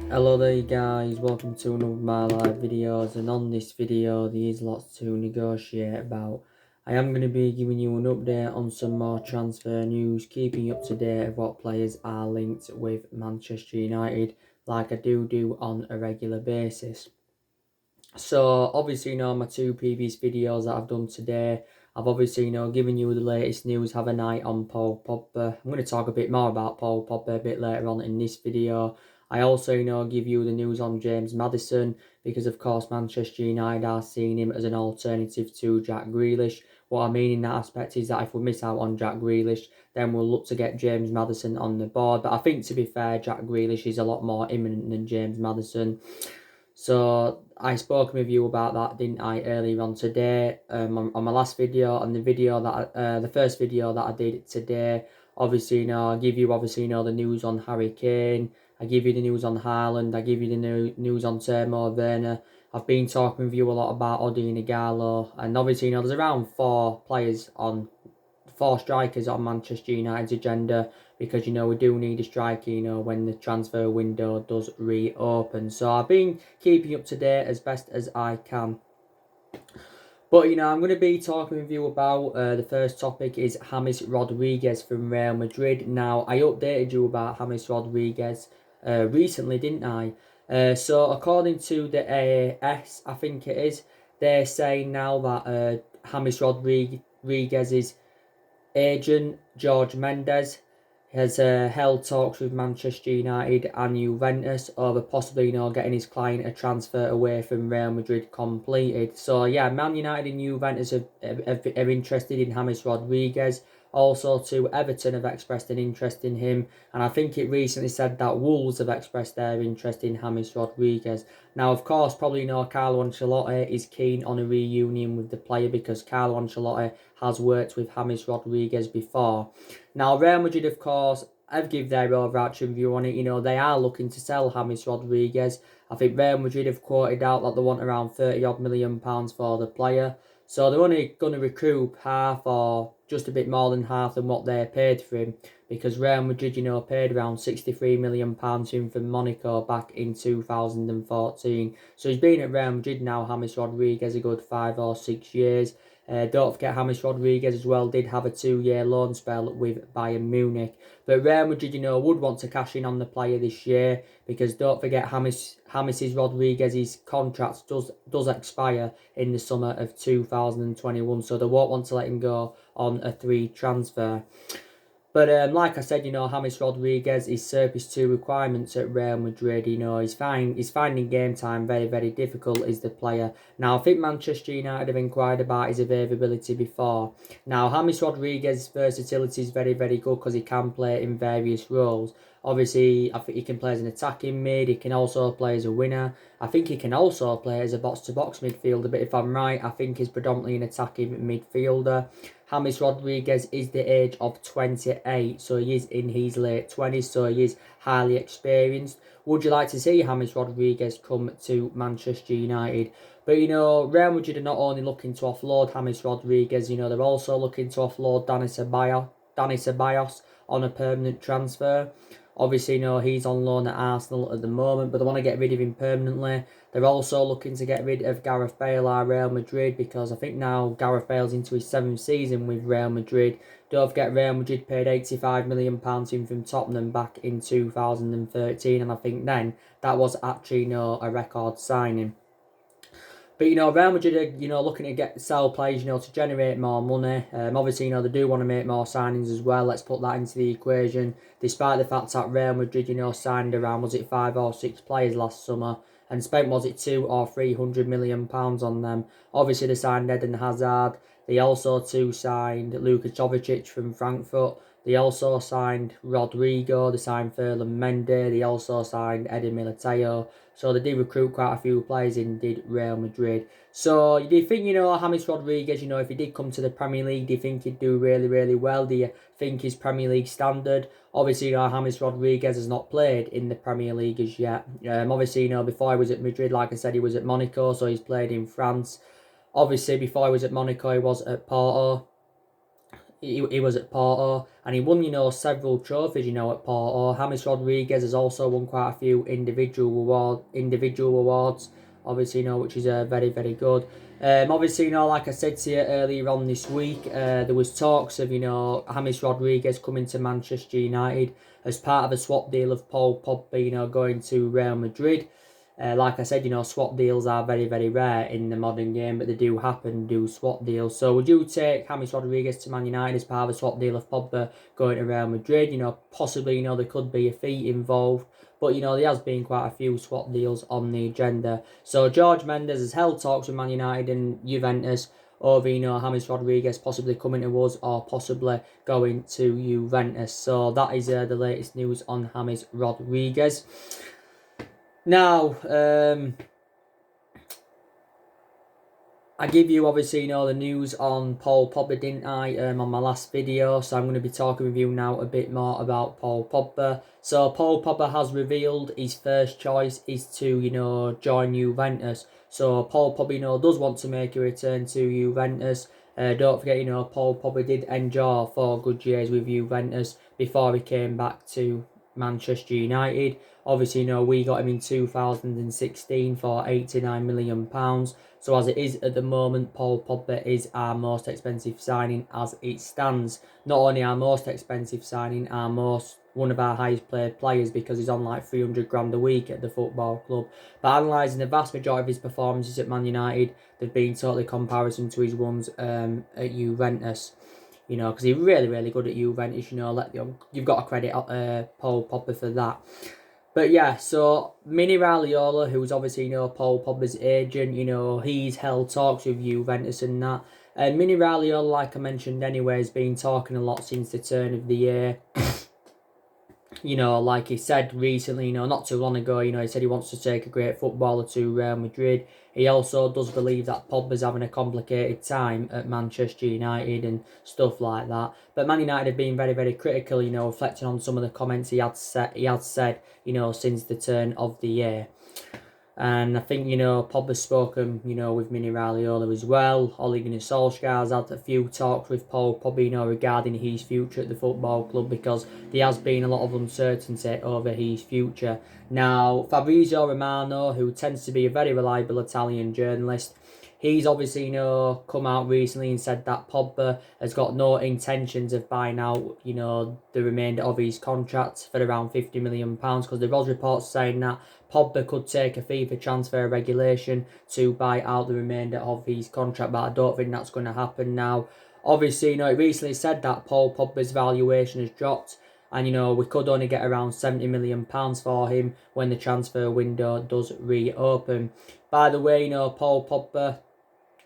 Hello there guys, welcome to another of my live videos, and on this video there is lots to negotiate about. I am going to be giving you an update on some more transfer news, keeping you up to date of what players are linked with Manchester United like I do on a regular basis. So obviously my two previous videos that I've done today, I've obviously given you the latest news, have a night on Paul Pogba. I'm going to talk a bit more about Paul Pogba a bit later on in this video. I also give you the news on James Maddison, because of course Manchester United are seeing him as an alternative to Jack Grealish. What I mean in that aspect is that if we miss out on Jack Grealish, then we'll look to get James Maddison on the board. But I think, to be fair, Jack Grealish is a lot more imminent than James Maddison. So I spoke with you about that, didn't I, earlier on today, on my last video, and the first video that I did today. Obviously, I give you the news on Harry Kane. I give you the news on Haaland. I give you the news on Timo Werner. I've been talking with you a lot about Odi and Igalo, and obviously, there's around four strikers on Manchester United's agenda, because we do need a striker when the transfer window does reopen. So I've been keeping you up to date as best as I can. But I'm going to be talking with you about the first topic is James Rodriguez from Real Madrid. Now, I updated you about James Rodriguez recently, didn't I? So according to the AS, I think it is, they're saying now that James Rodriguez's agent George Mendes has held talks with Manchester United and Juventus over possibly getting his client a transfer away from Real Madrid completed. So yeah, Man United and Juventus are interested in James Rodriguez. Also, to Everton have expressed an interest in him, and I think it recently said that Wolves have expressed their interest in James Rodriguez. Now, of course, probably Carlo Ancelotti is keen on a reunion with the player, because Carlo Ancelotti has worked with James Rodriguez before. Now, Real Madrid, of course, have given their overarching view on it. They are looking to sell James Rodriguez. I think Real Madrid have quoted out that they want around £30 million for the player. So they're only going to recoup half, or just a bit more than half, than what they paid for him, because Real Madrid, paid around £63 million for him from Monaco back in 2014. So he's been at Real Madrid now, James Rodriguez, a good 5 or 6 years. Don't forget, James Rodriguez as well did have a 2-year loan spell with Bayern Munich. But Real Madrid, would want to cash in on the player this year, because don't forget, James Rodriguez's contract does expire in the summer of 2021, so they won't want to let him go on a free transfer. But like I said, James Rodriguez is surface 2 requirements at Real Madrid. He's finding game time very, very difficult, is the player. Now, I think Manchester United have inquired about his availability before. Now, James Rodriguez's versatility is very, very good, because he can play in various roles. Obviously, I think he can play as an attacking mid. He can also play as a winner. I think he can also play as a box-to-box midfielder. But if I'm right, I think he's predominantly an attacking midfielder. James Rodriguez is the age of 28, so he is in his late 20s, so he is highly experienced. Would you like to see James Rodriguez come to Manchester United? But Real Madrid are not only looking to offload James Rodriguez, they're also looking to offload Dani Ceballos on a permanent transfer. Obviously, he's on loan at Arsenal at the moment, but they want to get rid of him permanently. They're also looking to get rid of Gareth Bale at Real Madrid, because I think now Gareth Bale's into his 7th season with Real Madrid. Don't forget, Real Madrid paid £85 million in from Tottenham back in 2013, and I think then that was actually a record signing. But Real Madrid are looking to sell players to generate more money. Obviously they do want to make more signings as well. Let's put that into the equation. Despite the fact that Real Madrid signed around, was it 5 or 6 players last summer, and spent, was it 200 or 300 million pounds on them. Obviously they signed Eden Hazard. They also signed Luka Jovic from Frankfurt. They also signed Rodrigo. They signed Ferland Mendy. They also signed Eder Militao. So they did recruit quite a few players in, did Real Madrid. So do you think, James Rodriguez, if he did come to the Premier League, do you think he'd do really, really well? Do you think his Premier League standard? Obviously, James Rodriguez has not played in the Premier League as yet. Obviously, before he was at Madrid, like I said, he was at Monaco, so he's played in France. Obviously, before he was at Monaco, he was at Porto. He was at Porto, and he won, several trophies, at Porto. James Rodriguez has also won quite a few individual awards, obviously, which is very, very good. Obviously, like I said to you earlier on this week, there was talks of, James Rodriguez coming to Manchester United as part of a swap deal of Paul Pogba, going to Real Madrid. Like I said, swap deals are very, very rare in the modern game, but they do happen, swap deals. So would you take James Rodriguez to Man United as part of a swap deal of Pogba going to Real Madrid? Possibly, there could be a fee involved. But, there has been quite a few swap deals on the agenda. So George Mendes has held talks with Man United and Juventus over, James Rodriguez possibly coming to us or possibly going to Juventus. So that is the latest news on James Rodriguez. Now, I give you obviously the news on Paul Pogba, didn't I, on my last video. So I'm going to be talking with you now a bit more about Paul Pogba. So Paul Pogba has revealed his first choice is to, join Juventus. So Paul Pogba, does want to make a return to Juventus. Don't forget, Paul Pogba did enjoy 4 good years with Juventus before he came back to Manchester United. Obviously, we got him in 2016 for £89 million. So as it is at the moment, Paul Pogba is our most expensive signing as it stands. Not only our most expensive signing, one of our highest paid players, because he's on like 300 grand a week at the football club. But analysing the vast majority of his performances at Man United, they've been totally comparison to his ones at Juventus. Because he's really, really good at Juventus. You've got to credit Paul Pogba for that. But yeah, so Mini Raiola, who's obviously, Paul Pogba's agent, he's held talks with Juventus and that. And Mini Raiola, like I mentioned anyway, has been talking a lot since the turn of the year. Like he said recently, not too long ago, he said he wants to take a great footballer to Real Madrid. He also does believe that Pogba's having a complicated time at Manchester United and stuff like that. But Man United have been very, very critical, reflecting on some of the comments he had said, since the turn of the year. And I think, Pogba's spoken, with Mini Raiola as well. Ole Gunnar Solsjaker has had a few talks with Paul Pogba, regarding his future at the football club, because there has been a lot of uncertainty over his future. Now, Fabrizio Romano, who tends to be a very reliable Italian journalist, he's obviously, come out recently and said that Pogba has got no intentions of buying out, the remainder of his contract for around £50 million, because there was reports saying that Pogba could take a fee for transfer regulation to buy out the remainder of his contract, but I don't think that's going to happen now. Obviously, it recently said that Paul Pogba's valuation has dropped, and, we could only get around £70 million for him when the transfer window does reopen. By the way, Paul Pogba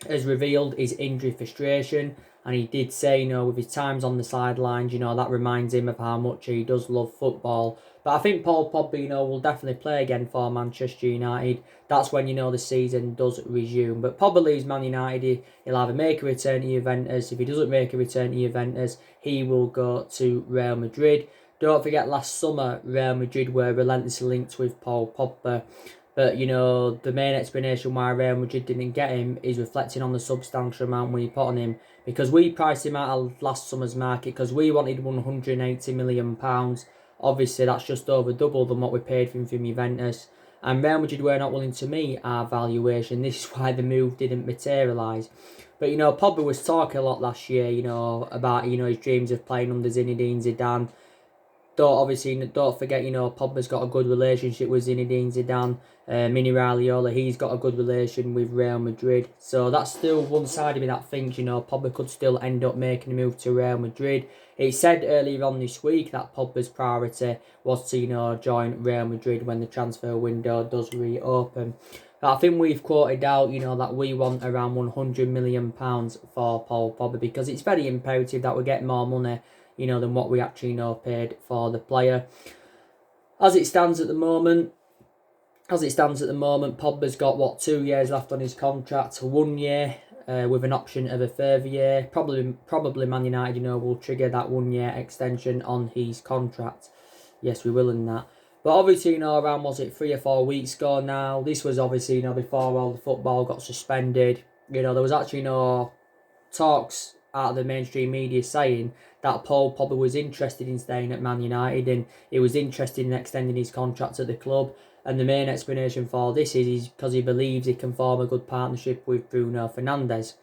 has revealed his injury frustration, and he did say, with his times on the sidelines, that reminds him of how much he does love football. But I think Paul Pogba, will definitely play again for Manchester United. That's when, the season does resume. But Pogba leaves Man United, he'll either make a return to Juventus. If he doesn't make a return to Juventus, he will go to Real Madrid. Don't forget, last summer, Real Madrid were relentlessly linked with Paul Pogba. But, the main explanation why Real Madrid didn't get him is reflecting on the substantial amount we put on him. Because we priced him out of last summer's market because we wanted £180 million. Obviously, that's just over double than what we paid for him from Juventus. And Real Madrid were not willing to meet our valuation. This is why the move didn't materialise. But, Pogba was talking a lot last year, about, his dreams of playing under Zinedine Zidane. Don't forget, Pogba's got a good relationship with Zinedine Zidane. Mini Raiola, he's got a good relation with Real Madrid. So that's still one side of me that thinks, Pogba could still end up making a move to Real Madrid. It said earlier on this week that Pogba's priority was to, join Real Madrid when the transfer window does reopen. But I think we've quoted out, that we want around £100 million for Paul Pogba, because it's very imperative that we get more money, than what we actually paid for the player. As it stands at the moment, Pogba's got 2 years left on his contract, 1 year with an option of a further year. Probably Man United, will trigger that 1 year extension on his contract. Yes, we will in that. But obviously, around 3 or 4 weeks ago now. This was obviously, before all the football got suspended. There was actually no talks out of the mainstream media saying that Paul Pogba was interested in staying at Man United and he was interested in extending his contract at the club. And the main explanation for this is because he believes he can form a good partnership with Bruno Fernandes.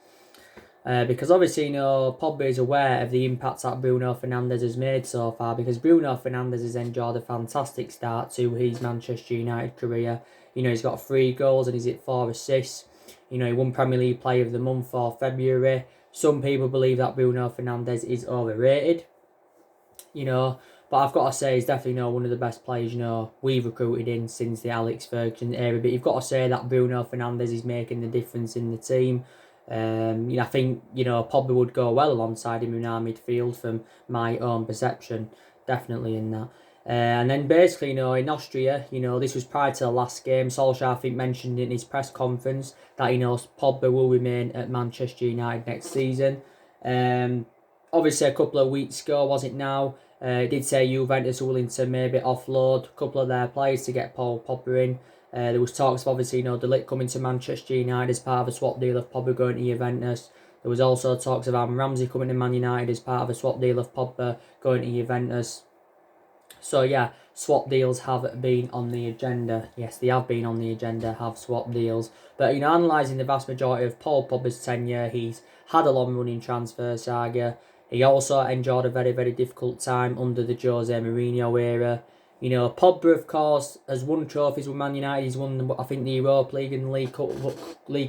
Because obviously, Pogba is aware of the impact that Bruno Fernandes has made so far, because Bruno Fernandes has enjoyed a fantastic start to his Manchester United career. He's got 3 goals and he's hit 4 assists. He won Premier League Player of the Month for February. Some people believe that Bruno Fernandes is overrated. But I've got to say he's definitely one of the best players we've recruited in since the Alex Ferguson era. But you've got to say that Bruno Fernandes is making the difference in the team. I think Pogba would go well alongside him in our midfield from my own perception, definitely in that. And then basically, in Austria, this was prior to the last game. Solskjaer, I think, mentioned in his press conference that Pogba will remain at Manchester United next season. Obviously, a couple of weeks ago, was it now? It did say Juventus were willing to maybe offload a couple of their players to get Paul Pogba in. There was talks of obviously De Ligt coming to Manchester United as part of a swap deal of Pogba going to Juventus. There was also talks of Aaron Ramsey coming to Man United as part of a swap deal of Pogba going to Juventus. So yeah, swap deals have been on the agenda. Yes, they have been on the agenda, have swap deals. But analysing the vast majority of Paul Pogba's tenure, he's had a long running transfer saga. He also enjoyed a very, very difficult time under the Jose Mourinho era. Pogba, of course, has won trophies with Man United. He's won, I think, the Europa League and the League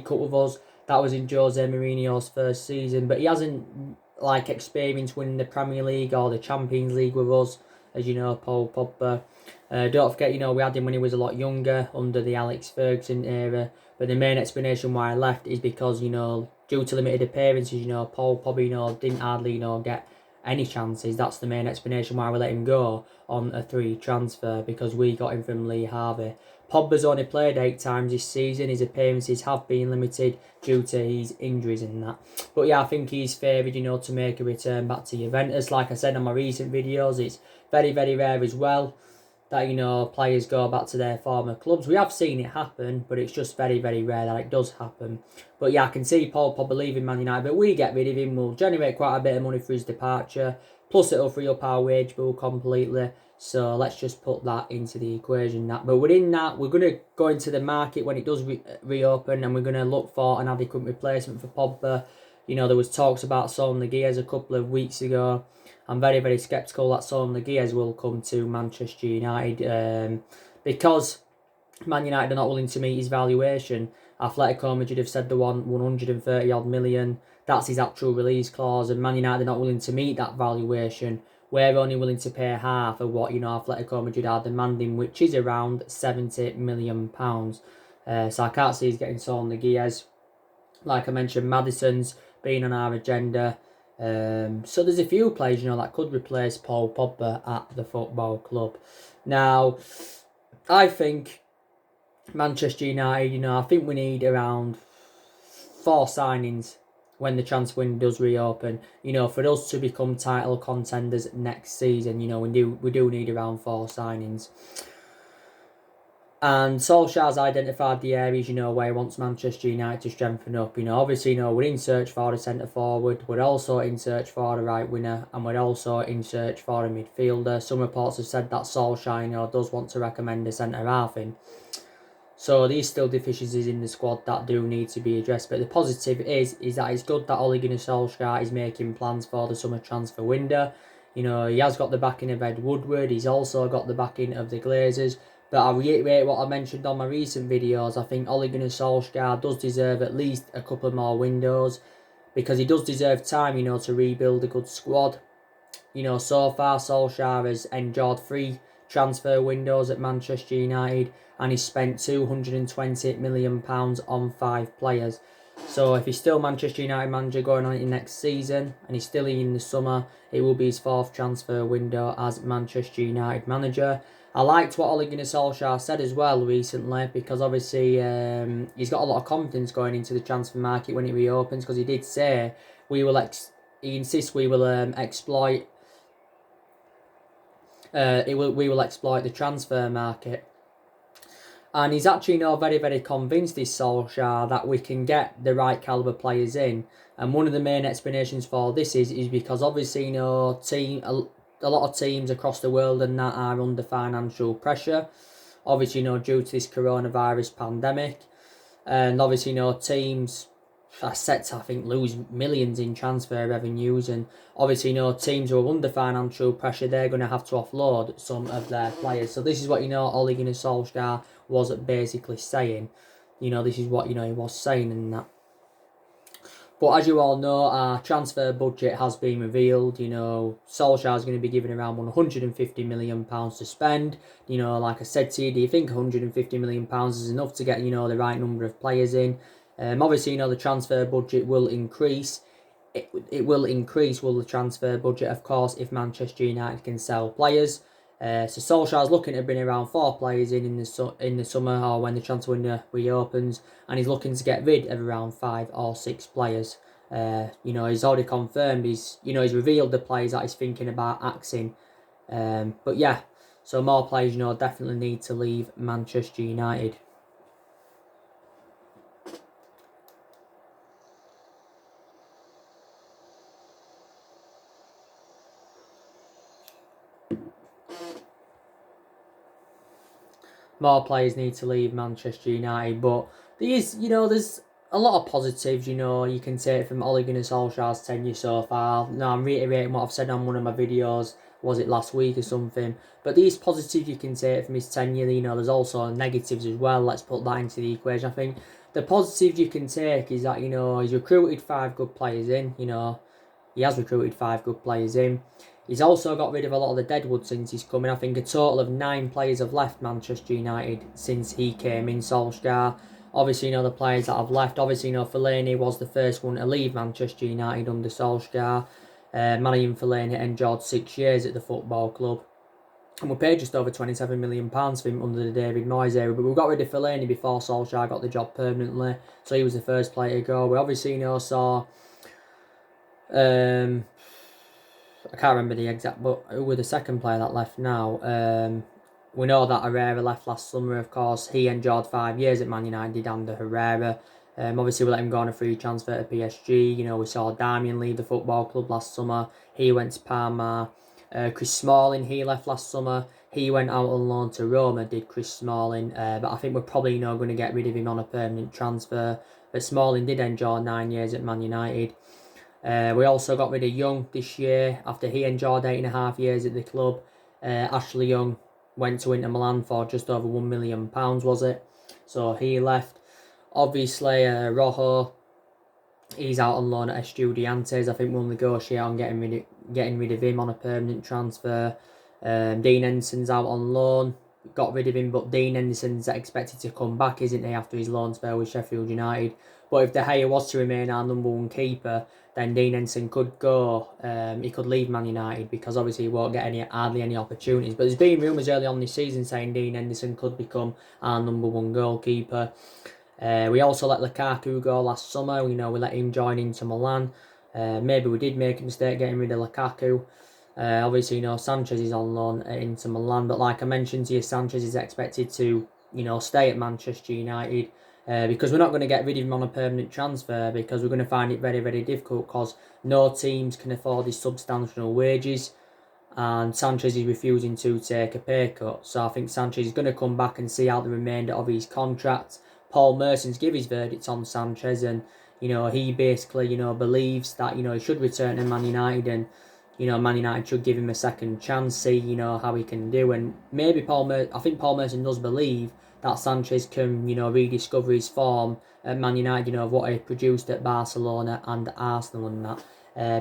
Cup with us. That was in Jose Mourinho's first season. But he hasn't, experienced winning the Premier League or the Champions League with us, as Paul Pogba. Don't forget, we had him when he was a lot younger, under the Alex Ferguson era. But the main explanation why I left is because, due to limited appearances, Paul Pogba, didn't hardly, get any chances. That's the main explanation why we let him go on a 3 transfer, because we got him from Lee Harvey. Pogba's only played 8 times this season. His appearances have been limited due to his injuries and that. But yeah, I think he's favoured, to make a return back to Juventus. Like I said on my recent videos, it's very, very rare as well that, players go back to their former clubs. We have seen it happen, but it's just very, very rare that it does happen. But yeah, I can see Paul Pogba leaving Man United, but we get rid of him. We'll generate quite a bit of money for his departure, plus it'll free up our wage bill completely. So let's just put that into the equation. But within that, we're going to go into the market when it does reopen, and we're going to look for an adequate replacement for Pogba. There was talks about Solsjaker a couple of weeks ago. I'm very, very sceptical that Solsjaker will come to Manchester United because Man United are not willing to meet his valuation. Atletico Madrid have said they want 130 odd million. That's his actual release clause, and Man United are not willing to meet that valuation. We're only willing to pay half of what Atletico Madrid are demanding, which is around £70 million. So I can't see he's getting Solsjaker. Like I mentioned, Maddison's been on our agenda. So there's a few players, that could replace Paul Pogba at the football club. Now, I think Manchester United, I think we need around 4 signings when the transfer window does reopen. For us to become title contenders next season, we do need around 4 signings. And Solskjaer's identified the areas, where he wants Manchester United to strengthen up. Obviously, we're in search for a centre forward. We're also in search for a right winger, and we're also in search for a midfielder. Some reports have said that Solskjaer, does want to recommend a centre half in. So these still deficiencies in the squad that do need to be addressed. But the positive is that it's good that Ole Gunnar Solskjaer is making plans for the summer transfer window. He has got the backing of Ed Woodward. He's also got the backing of the Glazers. But I'll reiterate what I mentioned on my recent videos. I think Ole Gunnar Solskjaer does deserve at least a couple more windows, because he does deserve time, to rebuild a good squad. So far Solskjaer has enjoyed 3 transfer windows at Manchester United, and he's spent £220 million on 5 players. So if he's still Manchester United manager going on into next season, and he's still in the summer, it will be his 4th transfer window as Manchester United manager. I liked what Ole Gunnar Solskjaer said as well recently, because obviously he's got a lot of confidence going into the transfer market when it reopens, because he did say he insists we will exploit we will exploit the transfer market. And he's actually very, very convinced, this Solskjaer, that we can get the right calibre players in. And one of the main explanations for this is because obviously, a lot of teams across the world and that are under financial pressure. Obviously, due to this coronavirus pandemic. And obviously, teams are set to, I think, lose millions in transfer revenues. And obviously, teams who are under financial pressure, they're going to have to offload some of their players. So this is what, Ole Gunnar Solskjaer was basically saying. This is what, he was saying and that. But as you all know, our transfer budget has been revealed. Solskjaer is going to be given around £150 million to spend. Like I said to you, do you think £150 million is enough to get, the right number of players in? Obviously, the transfer budget will increase. It will increase, will the transfer budget, of course, if Manchester United can sell players. So Solskjaer is looking to bring around 4 players in the summer, or when the transfer window reopens, and he's looking to get rid of around 5 or 6 players. He's already confirmed, he's revealed the players that he's thinking about axing. But yeah, so more players, definitely need to leave Manchester United. More players need to leave Manchester United, but there's a lot of positives, you can take from Ole Gunnar Solskjaer's tenure so far. Now, I'm reiterating what I've said on one of my videos, was it last week or something? But these positives you can take from his tenure, there's also negatives as well. Let's put that into the equation. I think the positives you can take is that, he's recruited 5 good players in, he has recruited 5 good players in. He's also got rid of a lot of the deadwood since he's come in. I think a total of 9 players have left Manchester United since he came in, Solskjaer. Obviously, the players that have left. Obviously, Fellaini was the first one to leave Manchester United under Solskjaer. Marion Fellaini endured 6 years at the football club. And we paid just over £27 million for him under the David Moyes era. But we got rid of Fellaini before Solskjaer got the job permanently. So he was the first player to go. We obviously, saw... I can't remember the exact, but who were the second player that left now? We know that Herrera left last summer, of course. He endured 5 years at Man United under Herrera. Obviously, we let him go on a free transfer to PSG. We saw Darmian leave the football club last summer. He went to Parma. Chris Smalling, he left last summer. He went out on loan to Roma, did Chris Smalling. But I think we're probably going to get rid of him on a permanent transfer. But Smalling did enjoy 9 years at Man United. We also got rid of Young this year after he enjoyed 8.5 years at the club. Ashley Young went to Inter Milan for just over £1 million, was it? So he left. Obviously, Rojo, he's out on loan at Estudiantes. I think we'll negotiate on getting rid of him on a permanent transfer. Dean Henderson's out on loan. Got rid of him, but Dean Henderson's expected to come back, isn't he, after his loan spell with Sheffield United? But if De Gea was to remain our number 1 keeper, then Dean Henderson could go. He could leave Man United because obviously he won't get hardly any opportunities. But there's been rumours early on this season saying Dean Henderson could become our number 1 goalkeeper. We also let Lukaku go last summer. We let him join Inter Milan. Maybe we did make a mistake getting rid of Lukaku. Obviously, Sanchez is on loan at Inter Milan. But like I mentioned to you, Sanchez is expected to, stay at Manchester United. Because we're not going to get rid of him on a permanent transfer, because we're going to find it very, very difficult, because no teams can afford his substantial wages, and Sanchez is refusing to take a pay cut. So I think Sanchez is going to come back and see out the remainder of his contract. Paul Merson's give his verdict on Sanchez, and he basically believes that he should return to Man United, and Man United should give him a second chance, see how he can do. And maybe I think Paul Merson does believe that Sanchez can, rediscover his form at Man United, of what he produced at Barcelona and Arsenal and that.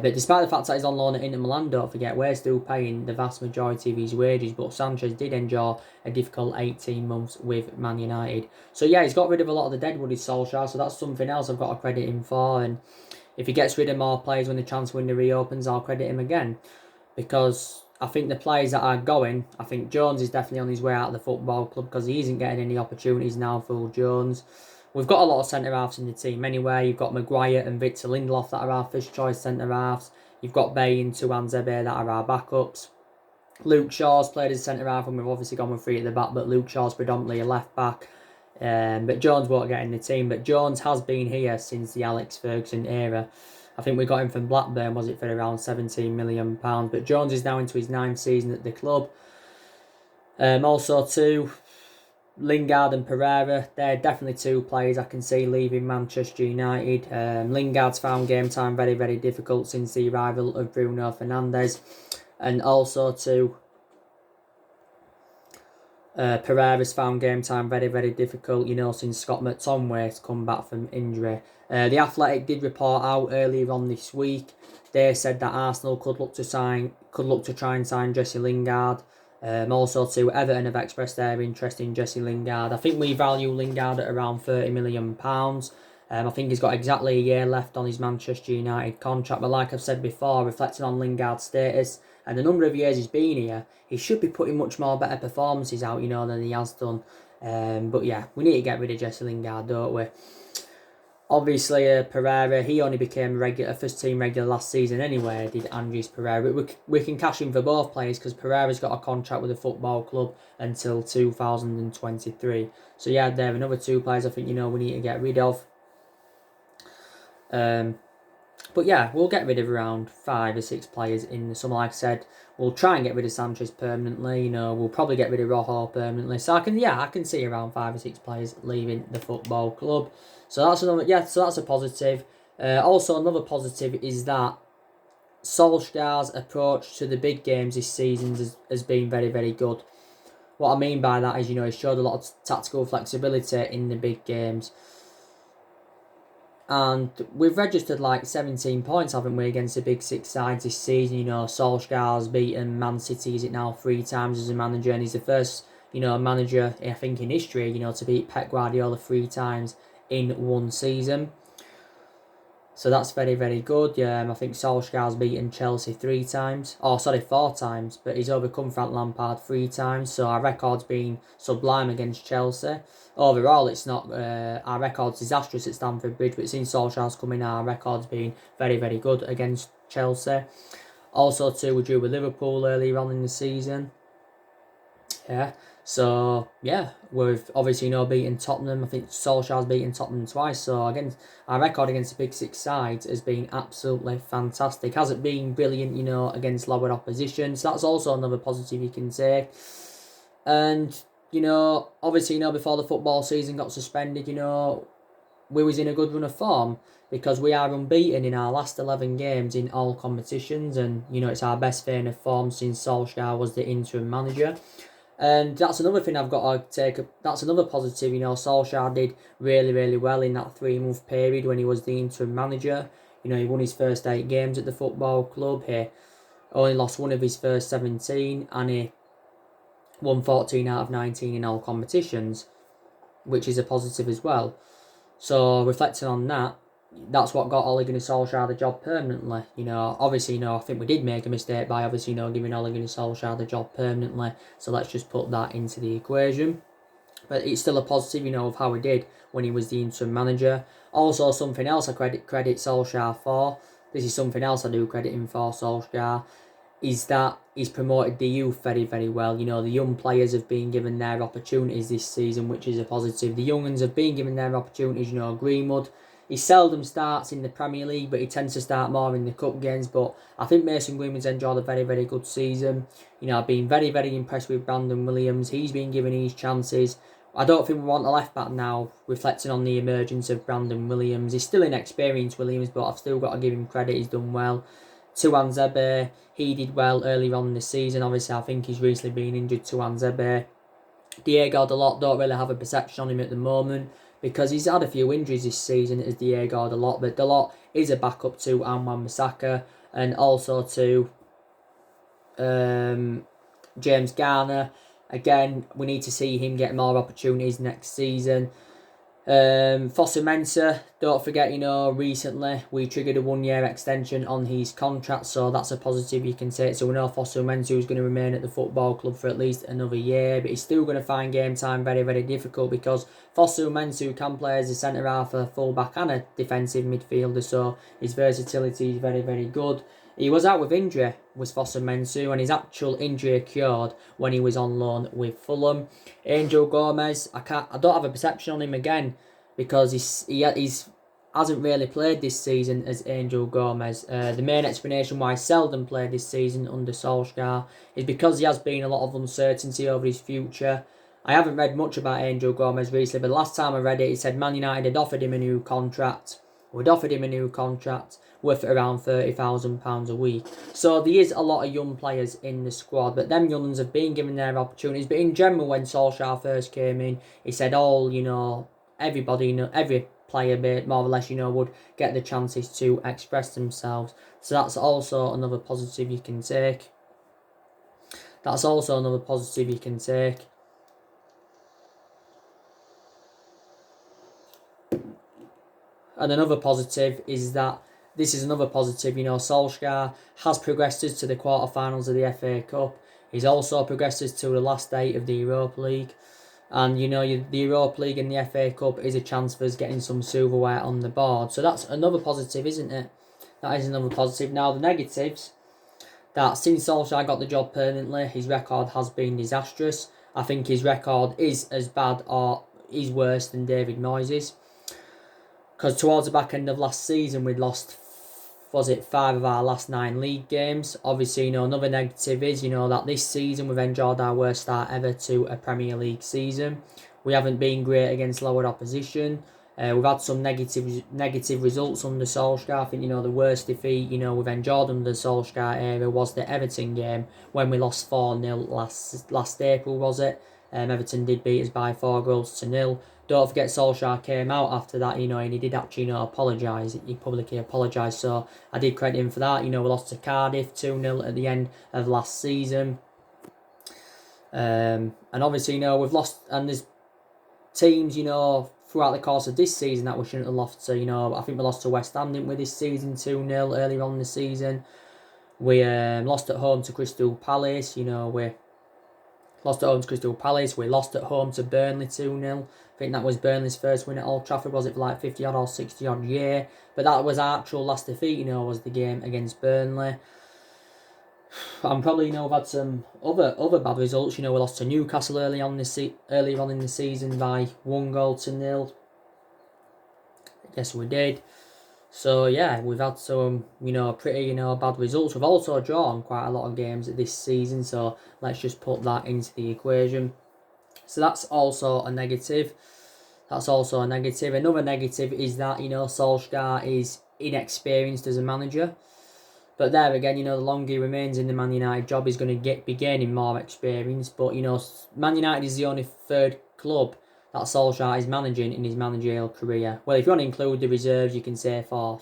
But despite the fact that he's on loan at Inter Milan, don't forget, we're still paying the vast majority of his wages. But Sanchez did enjoy a difficult 18 months with Man United. So yeah, he's got rid of a lot of the deadwood, his Solskjaer, so that's something else I've got to credit him for. And if he gets rid of more players when the transfer window reopens, I'll credit him again. Because I think the players that are going, I think Jones is definitely on his way out of the football club because he isn't getting any opportunities now, Phil Jones. We've got a lot of centre-halves in the team anyway. You've got Maguire and Victor Lindelof that are our first choice centre-halves. You've got Bay and Tuanzebe that are our backups. Luke Shaw's played as centre half, and we've obviously gone with 3 at the back, but Luke Shaw's predominantly a left back. But Jones won't get in the team. But Jones has been here since the Alex Ferguson era. I think we got him from Blackburn, was it, for around £17 million. But Jones is now into his 9th season at the club. Also, too, Lingard and Pereira, they're definitely 2 players I can see leaving Manchester United. Lingard's found game time very, very difficult since the arrival of Bruno Fernandes. And also, too, Pereira's found game time very, very difficult, since Scott McTominay's come back from injury. The Athletic did report out earlier on this week. They said that Arsenal could look to try and sign Jesse Lingard. Also, too, Everton have expressed their interest in Jesse Lingard. I think we value Lingard at around £30 million. I think he's got exactly a year left on his Manchester United contract. But like I've said before, reflecting on Lingard's status and the number of years he's been here, he should be putting much more better performances out, than he has done. But yeah, we need to get rid of Jesse Lingard, don't we? Obviously, Pereira, he only became a first-team regular last season anyway, did Andres Pereira. We can cash in for both players because Pereira's got a contract with the football club until 2023. So yeah, there are another 2 players I think, we need to get rid of. But yeah, we'll get rid of around 5 or 6 players in the summer. Like I said, we'll try and get rid of Sanchez permanently. We'll probably get rid of Rojo permanently. So I can see around 5 or 6 players leaving the football club. So that's a positive. Also, another positive is that Solskjaer's approach to the big games this season has been very, very good. What I mean by that is, he showed a lot of tactical flexibility in the big games. And we've registered like 17 points, haven't we, against the big 6 sides this season. Solskjaer's beaten Man City, is it now 3 times as a manager, and he's the first, manager, I think, in history, to beat Pep Guardiola 3 times in 1 season. So that's very, very good. I think Solskjaer's beaten Chelsea 4 times, but he's overcome Frank Lampard 3 times. So our record's been sublime against Chelsea. Overall, it's not, our record's disastrous at Stamford Bridge, but since Solskjaer's come in, our record's been very, very good against Chelsea. Also, too, we drew with Liverpool earlier on in the season. Yeah. So, yeah, we've obviously beaten Tottenham. I think Solskjaer's beaten Tottenham twice. So, again, our record against the big 6 sides has been absolutely fantastic. Hasn't been brilliant, against lower opposition. So, that's also another positive you can say. And, obviously, before the football season got suspended, we was in a good run of form because we are unbeaten in our last 11 games in all competitions. And, it's our best vein of form since Solskjaer was the interim manager. And that's another thing I've got to take. That's another positive. Solskjaer did really, really well in that 3-month period when he was the interim manager. He won his first 8 games at the football club. He only lost 1 of his first 17, and he won 14 out of 19 in all competitions, which is a positive as well. So reflecting on that, that's what got Ole Gunnar Solskjaer the job permanently. Obviously, I think we did make a mistake by obviously, giving Ole Gunnar Solskjaer the job permanently. So let's just put that into the equation. But it's still a positive, of how he did when he was the interim manager. Also, something else I credit Solskjaer for. This is something else I do credit him for, Solskjaer, is that he's promoted the youth very, very well. The young players have been given their opportunities this season, which is a positive. The young ones have been given their opportunities. Greenwood, he seldom starts in the Premier League, but he tends to start more in the cup games. But I think Mason Greenwood's enjoyed a very, very good season. I've been very, very impressed with Brandon Williams. He's been given his chances. I don't think we want a left back now, reflecting on the emergence of Brandon Williams. He's still inexperienced, Williams, but I've still got to give him credit. He's done well. Tuan Zebe, he did well earlier on in the season. Obviously, I think he's recently been injured, Tuan Zebe. Diego Dalot, don't really have a perception on him at the moment because he's had a few injuries this season as Diego Dalot, but Dalot is a backup to Wan-Bissaka and also to James Garner. Again, we need to see him get more opportunities next season. Fosu Mensah, don't forget, recently we triggered a 1-year extension on his contract, so that's a positive you can say. So we know Fosu Mensah is going to remain at the football club for at least another year, but he's still going to find game time very, very difficult because Fosu Mensah can play as a centre-half, a full-back and a defensive midfielder, so his versatility is very, very good. He was out with injury, was Foster Mensah, and his actual injury occurred when he was on loan with Fulham. Angel Gomez, I don't have a perception on him again because he's hasn't really played this season as Angel Gomez. The main explanation why he seldom played this season under Solskjaer is because he has been a lot of uncertainty over his future. I haven't read much about Angel Gomez recently, but the last time I read it, he said Man United had offered him a new contract. We'd offered him a new contract worth around £30,000 a week. So there is a lot of young players in the squad, but them young ones have been given their opportunities. But in general, when Solskjaer first came in, he said everybody, every player, more or less, would get the chances to express themselves. So that's also another positive you can take. And another positive is that this is another positive. Solskjaer has progressed us to the quarterfinals of the FA Cup. He's also progressed us to the last 8 of the Europa League. And, the Europa League and the FA Cup is a chance for us getting some silverware on the board. So that's another positive, isn't it? That is another positive. Now, the negatives, that since Solskjaer got the job permanently, his record has been disastrous. I think his record is as bad or is worse than David Moyes'. Because towards the back end of last season, we'd lost, 5 of our last 9 league games. Obviously, another negative is, that this season we've enjoyed our worst start ever to a Premier League season. We haven't been great against lowered opposition. We've had some negative results under Solskjaer. I think, the worst defeat, we've enjoyed under the Solskjaer era was the Everton game when we lost 4-0 last April, was it? Everton did beat us by 4-0. Don't forget Solskjaer came out after that, and he did actually, apologise. He publicly apologised, so I did credit him for that. We lost to Cardiff 2-0 at the end of last season. And obviously, we've lost, and there's teams, throughout the course of this season that we shouldn't have lost to. I think we lost to West Ham, didn't we, this season 2-0 earlier on in the season. We lost at home to Crystal Palace, we lost at home to Crystal Palace. We lost at home to Burnley 2-0. I think that was Burnley's first win at Old Trafford, was it, for like 50 odd or 60 odd year? But that was our actual last defeat, was the game against Burnley. And probably, we've had some other bad results. We lost to Newcastle earlier on in the season by 1-0. Yes, we did. So yeah, we've had some, pretty, bad results. We've also drawn quite a lot of games this season, so let's just put that into the equation. So that's also a negative. Another negative is that, Solskjaer is inexperienced as a manager. But there again, the longer he remains in the Man United job, he's going to be gaining more experience. But, Man United is the only third club that Solskjaer is managing in his managerial career. Well, if you want to include the reserves, you can say 4th.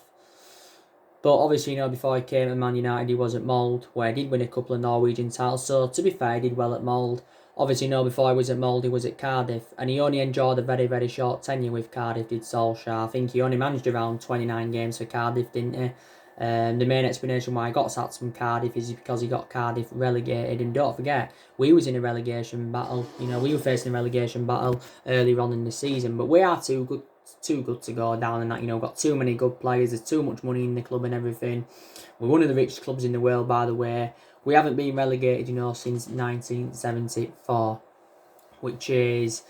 But obviously, before he came to Man United, he was at Mould, where he did win a couple of Norwegian titles. So, to be fair, he did well at Mould. Obviously, before he was at Mould, he was at Cardiff. And he only enjoyed a very, very short tenure with Cardiff, did Solskjaer. I think he only managed around 29 games for Cardiff, didn't he? The main explanation why I got sacked from Cardiff is because he got Cardiff relegated. And don't forget, we was in a relegation battle. We were facing a relegation battle earlier on in the season. But we are too good to go down and that. Got too many good players. There's too much money in the club and everything. We're one of the richest clubs in the world, by the way. We haven't been relegated, since 1974, which is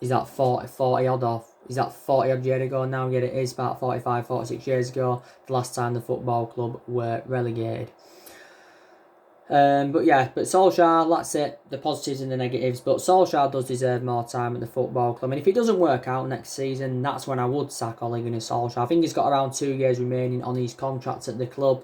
that 40 odd off? Is that 40 odd years ago now? Yeah, it is about 45, 46 years ago, the last time the football club were relegated. But Solskjaer, that's it, the positives and the negatives. But Solskjaer does deserve more time at the football club. And if it doesn't work out next season, that's when I would sack Ole Gunnar Solskjaer. I think he's got around 2 years remaining on his contract at the club.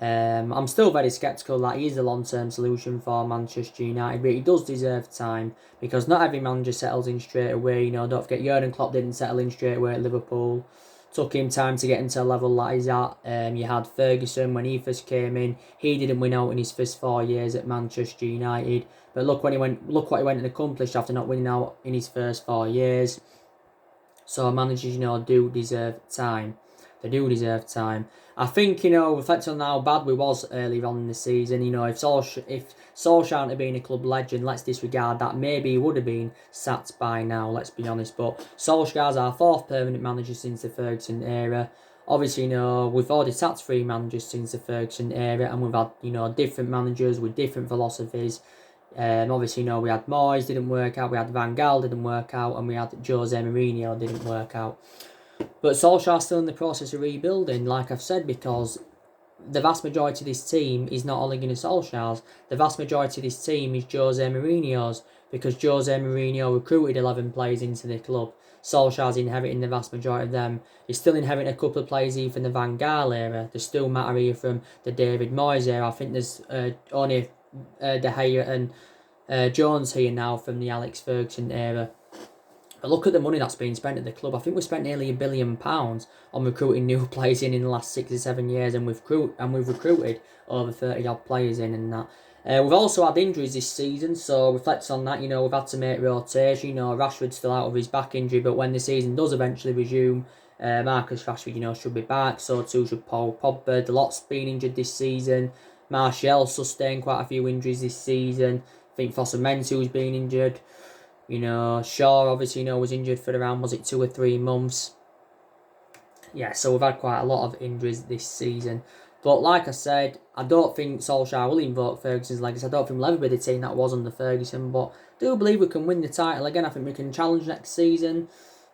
I'm still very sceptical that he is a long-term solution for Manchester United, but he does deserve time because not every manager settles in straight away. Don't forget, Jurgen Klopp didn't settle in straight away at Liverpool. Took him time to get into a level that he's at. You had Ferguson when he first came in. He didn't win out in his first 4 years at Manchester United, but look what he went and accomplished after not winning out in his first 4 years. So managers, do deserve time. They do deserve time. I think, reflecting on how bad we was earlier on in the season, if Solskjaer hadn't been a club legend, let's disregard that. Maybe he would have been sacked by now, let's be honest. But Solskjaer's our 4th permanent manager since the Ferguson era. Obviously, we've already sacked 3 managers since the Ferguson era, and we've had, different managers with different philosophies. Obviously, we had Moyes, didn't work out. We had Van Gaal, didn't work out. And we had Jose Mourinho, didn't work out. But Solskjaer's still in the process of rebuilding, like I've said, because the vast majority of this team is not Ole Gunnar Solskjaer's. The vast majority of this team is Jose Mourinho's, because Jose Mourinho recruited 11 players into the club. Solskjaer's inheriting the vast majority of them. He's still inheriting a couple of players here from the Van Gaal era. There's still matter here from the David Moyes era. I think there's only De Gea and Jones here now from the Alex Ferguson era. But look at the money that's been spent at the club. I think we spent nearly £1 billion on recruiting new players in the last 6 or 7 years, and we've recruited over 30 odd players in and that. We've also had injuries this season, so reflects on that. We've had to make rotation. Rashford's still out of his back injury, but when the season does eventually resume, Marcus Rashford, should be back. So too should Paul Pogba. The lot's been injured this season. Martial sustained quite a few injuries this season. I think Fosu-Mensah's been injured. Shaw obviously, was injured for around, 2 or 3 months. Yeah, so we've had quite a lot of injuries this season. But like I said, I don't think Solskjaer will invoke Ferguson's legacy. I don't think we'll ever be the team that was under Ferguson. But I do believe we can win the title again. I think we can challenge next season.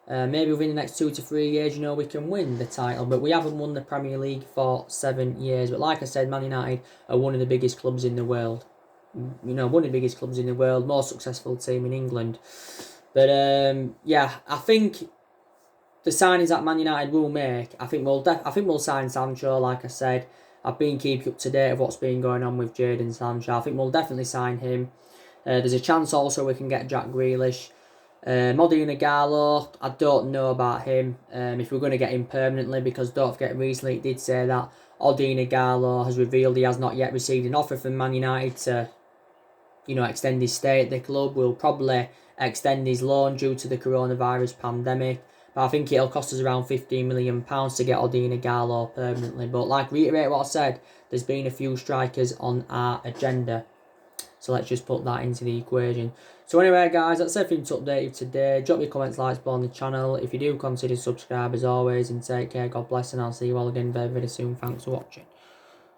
Maybe within the next 2 to 3 years, we can win the title. But we haven't won the Premier League for 7 years. But like I said, Man United are one of the biggest clubs in the world. One of the biggest clubs in the world, most successful team in England. But I think the signings that Man United will make, I think we'll sign Sancho. Like I said, I've been keeping up to date of what's been going on with Jadon Sancho. I think we'll definitely sign him. There's a chance also we can get Jack Grealish. Modena Gallo, I don't know about him. If we're going to get him permanently, because don't forget recently it did say that Odina Gallo has revealed he has not yet received an offer from Man United to extend his stay at the club. Will probably extend his loan due to the coronavirus pandemic. But I think it'll cost us around £15 million to get Odina Gallo permanently. But reiterate what I said, there's been a few strikers on our agenda. So let's just put that into the equation. So anyway, guys, that's everything to update you today. Drop your comments, likes below on the channel. If you do, consider subscribe as always. And take care, God bless, and I'll see you all again very, very soon. Thanks for watching.